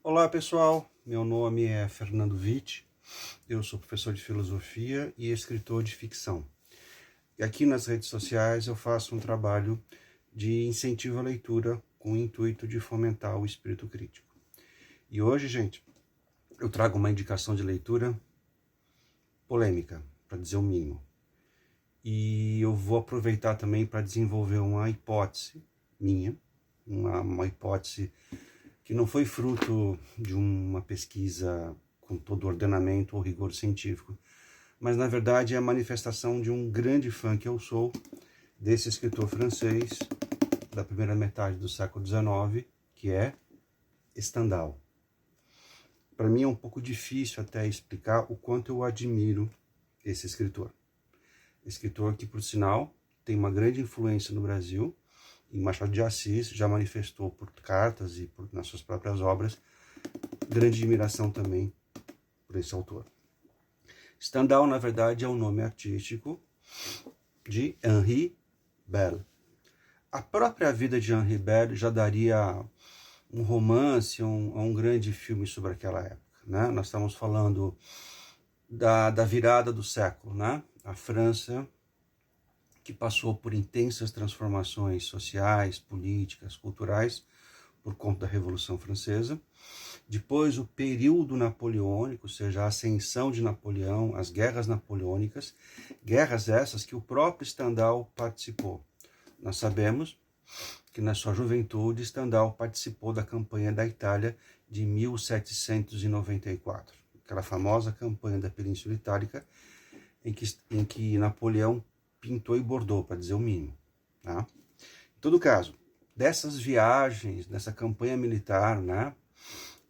Olá pessoal, meu nome é Fernando Witt, eu sou professor de filosofia e escritor de ficção. E aqui nas redes sociais eu faço um trabalho de incentivo à leitura com o intuito de fomentar o espírito crítico. E hoje, gente, eu trago uma indicação de leitura polêmica, para dizer o mínimo. E eu vou aproveitar também para desenvolver uma hipótese minha, uma hipótese que não foi fruto de uma pesquisa com todo o ordenamento ou rigor científico, mas na verdade é a manifestação de um grande fã que eu sou, desse escritor francês da primeira metade do século XIX, que é Stendhal. Para mim é um pouco difícil até explicar o quanto eu admiro esse escritor. Escritor que, por sinal, tem uma grande influência no Brasil, e Machado de Assis já manifestou por cartas e nas suas próprias obras grande admiração também por esse autor. Stendhal, na verdade, é o nome artístico de Henri Belle. A própria vida de Henri Belle já daria um romance, um grande filme sobre aquela época, né? Nós estamos falando da virada do século, né? A França, que passou por intensas transformações sociais, políticas, culturais, por conta da Revolução Francesa. Depois, o período napoleônico, ou seja, a ascensão de Napoleão, as guerras napoleônicas, guerras essas que o próprio Stendhal participou. Nós sabemos que na sua juventude, Stendhal participou da campanha da Itália de 1794, aquela famosa campanha da Península Itálica, em que Napoleão pintou e bordou, para dizer o mínimo. Tá? Em todo caso, dessas viagens, dessa campanha militar, né,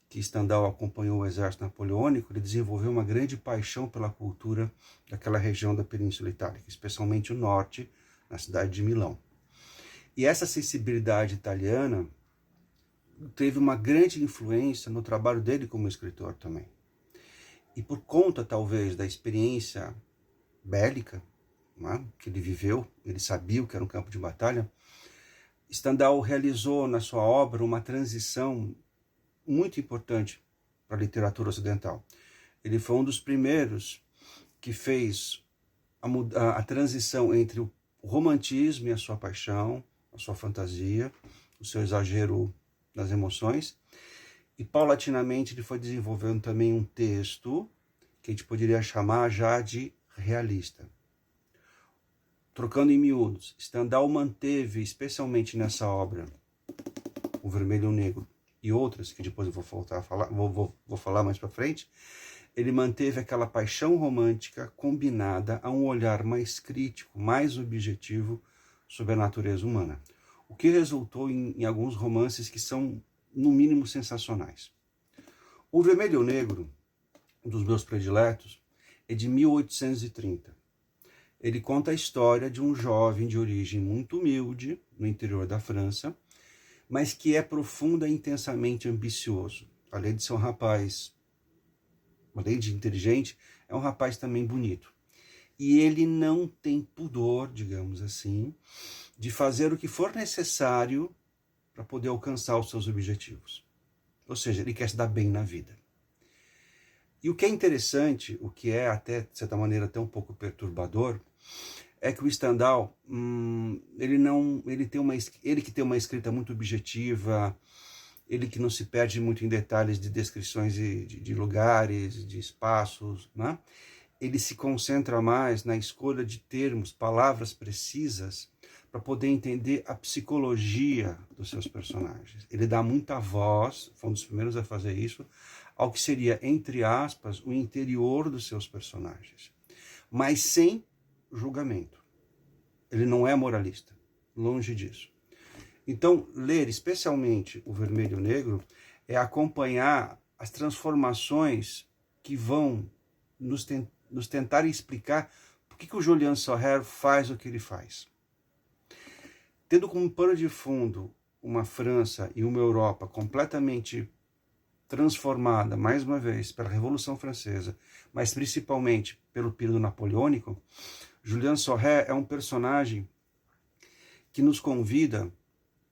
que Stendhal acompanhou o exército napoleônico, ele desenvolveu uma grande paixão pela cultura daquela região da Península Itálica, especialmente o norte, na cidade de Milão. E essa sensibilidade italiana teve uma grande influência no trabalho dele como escritor também. E por conta, talvez, da experiência bélica, né, que ele viveu, ele sabia o que era um campo de batalha, Stendhal realizou na sua obra uma transição muito importante para a literatura ocidental. Ele foi um dos primeiros que fez a transição entre o romantismo e a sua paixão, a sua fantasia, o seu exagero nas emoções, e paulatinamente ele foi desenvolvendo também um texto que a gente poderia chamar já de realista. Trocando em miúdos, Stendhal manteve, especialmente nessa obra, O Vermelho e o Negro, e outras, que depois eu vou voltar a falar, vou falar mais para frente, ele manteve aquela paixão romântica combinada a um olhar mais crítico, mais objetivo sobre a natureza humana. O que resultou em alguns romances que são, no mínimo, sensacionais. O Vermelho e o Negro, um dos meus prediletos, é de 1830. Ele conta a história de um jovem de origem muito humilde, no interior da França, mas que é profunda e intensamente ambicioso. Além de ser um rapaz, além de inteligente, é um rapaz também bonito. E ele não tem pudor, digamos assim, de fazer o que for necessário para poder alcançar os seus objetivos. Ou seja, ele quer se dar bem na vida. E o que é interessante, o que é até, de certa maneira, até um pouco perturbador, é que o Stendhal, ele que tem uma escrita muito objetiva, ele que não se perde muito em detalhes de descrições de lugares, de espaços, né? Ele se concentra mais na escolha de termos, palavras precisas, para poder entender a psicologia dos seus personagens. Ele dá muita voz, foi um dos primeiros a fazer isso, ao que seria, entre aspas, o interior dos seus personagens, mas sem julgamento. Ele não é moralista, longe disso. Então, ler especialmente O Vermelho e o Negro é acompanhar as transformações que vão nos tentar explicar por que o Julian Sorel faz o que ele faz. Tendo como pano de fundo uma França e uma Europa completamente transformada, mais uma vez, pela Revolução Francesa, mas principalmente pelo período napoleônico, Julian Sorel é um personagem que nos convida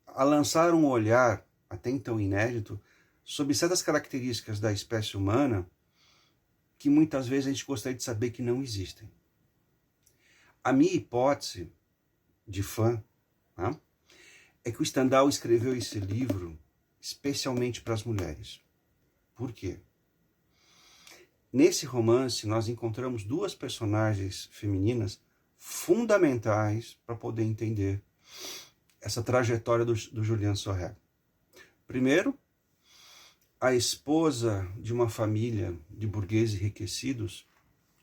a lançar um olhar, até então inédito, sobre certas características da espécie humana que muitas vezes a gente gostaria de saber que não existem. A minha hipótese de fã, tá, é que o Stendhal escreveu esse livro especialmente para as mulheres. Por quê? Nesse romance, nós encontramos duas personagens femininas fundamentais para poder entender essa trajetória do Julian Sorel. Primeiro, a esposa de uma família de burgueses enriquecidos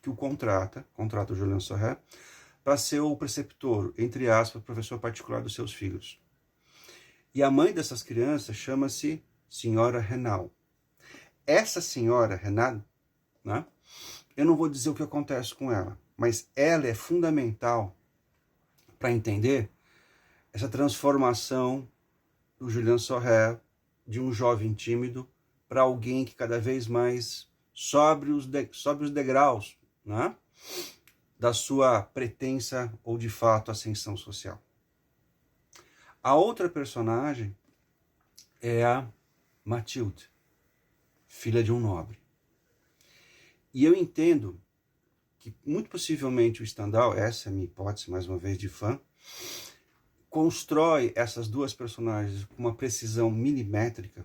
que o contrata o Julian Sorel, para ser o preceptor, entre aspas, professor particular dos seus filhos. E a mãe dessas crianças chama-se Senhora Renal. Essa senhora Renal, né, eu não vou dizer o que acontece com ela, mas ela é fundamental para entender essa transformação do Julian Sorel de um jovem tímido para alguém que cada vez mais sobe os degraus, né, da sua pretensa ou de fato ascensão social. A outra personagem é a Mathilde, filha de um nobre. E eu entendo que muito possivelmente o Stendhal, essa é a minha hipótese, mais uma vez de fã, constrói essas duas personagens com uma precisão milimétrica,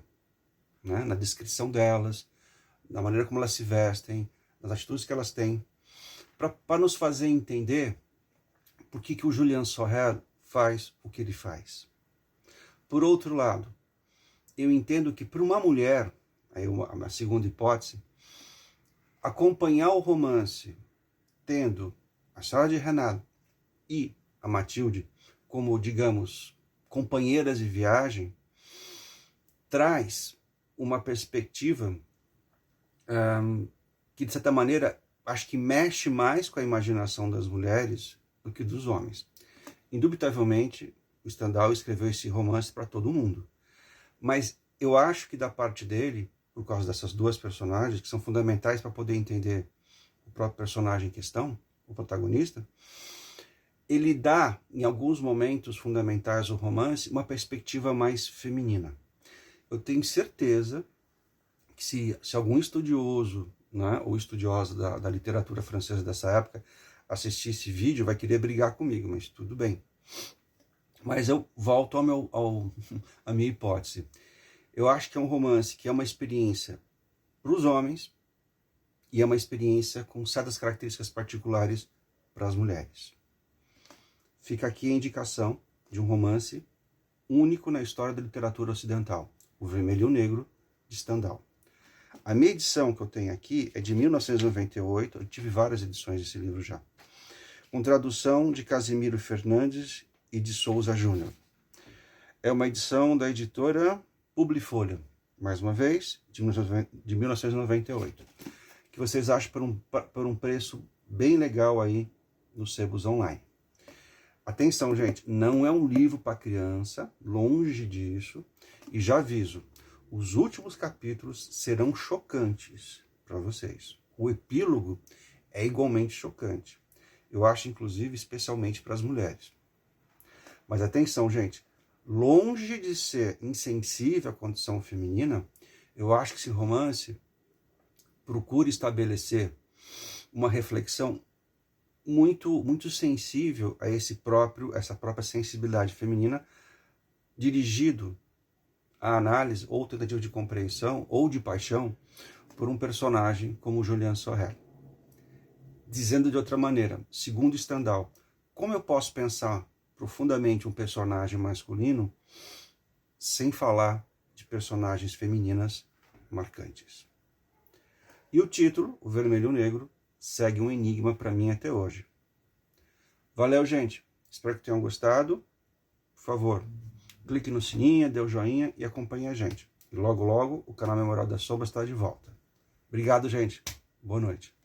né, na descrição delas, na maneira como elas se vestem, nas atitudes que elas têm, para nos fazer entender por que o Julian Sorel faz o que ele faz. Por outro lado, eu entendo que para uma mulher, aí a segunda hipótese, acompanhar o romance tendo a Senhora de Renal e a Mathilde como, digamos, companheiras de viagem, traz uma perspectiva que, de certa maneira, acho que mexe mais com a imaginação das mulheres do que dos homens. Indubitavelmente, o Stendhal escreveu esse romance para todo mundo. Mas eu acho que da parte dele, por causa dessas duas personagens, que são fundamentais para poder entender o próprio personagem em questão, o protagonista, ele dá, em alguns momentos fundamentais do romance, uma perspectiva mais feminina. Eu tenho certeza que se algum estudioso, né, ou estudiosa da literatura francesa dessa época assistir esse vídeo, vai querer brigar comigo, mas tudo bem. Mas eu volto à minha hipótese. Eu acho que é um romance que é uma experiência para os homens e é uma experiência com certas características particulares para as mulheres. Fica aqui a indicação de um romance único na história da literatura ocidental, O Vermelho e o Negro, de Stendhal. A minha edição que eu tenho aqui é de 1998, eu tive várias edições desse livro já, com tradução de Casimiro Fernandes e de Souza Júnior. É uma edição da editora Publifolha, mais uma vez, de 1998, que vocês acham por um preço bem legal aí nos sebos online. Atenção, gente, não é um livro para criança, longe disso, e já aviso, os últimos capítulos serão chocantes para vocês. O epílogo é igualmente chocante. Eu acho, inclusive, especialmente para as mulheres. Mas atenção, gente, longe de ser insensível à condição feminina, eu acho que esse romance procura estabelecer uma reflexão muito sensível a essa própria sensibilidade feminina, dirigido à análise ou tentativa de compreensão ou de paixão por um personagem como Julian Sorel. Dizendo de outra maneira, segundo Stendhal, como eu posso pensar profundamente um personagem masculino sem falar de personagens femininas marcantes? E o título, O Vermelho e o Negro, segue um enigma para mim até hoje. Valeu, gente. Espero que tenham gostado. Por favor, clique no sininho, dê o joinha e acompanhe a gente. E logo, logo, o canal Memorial das Sombras está de volta. Obrigado, gente. Boa noite.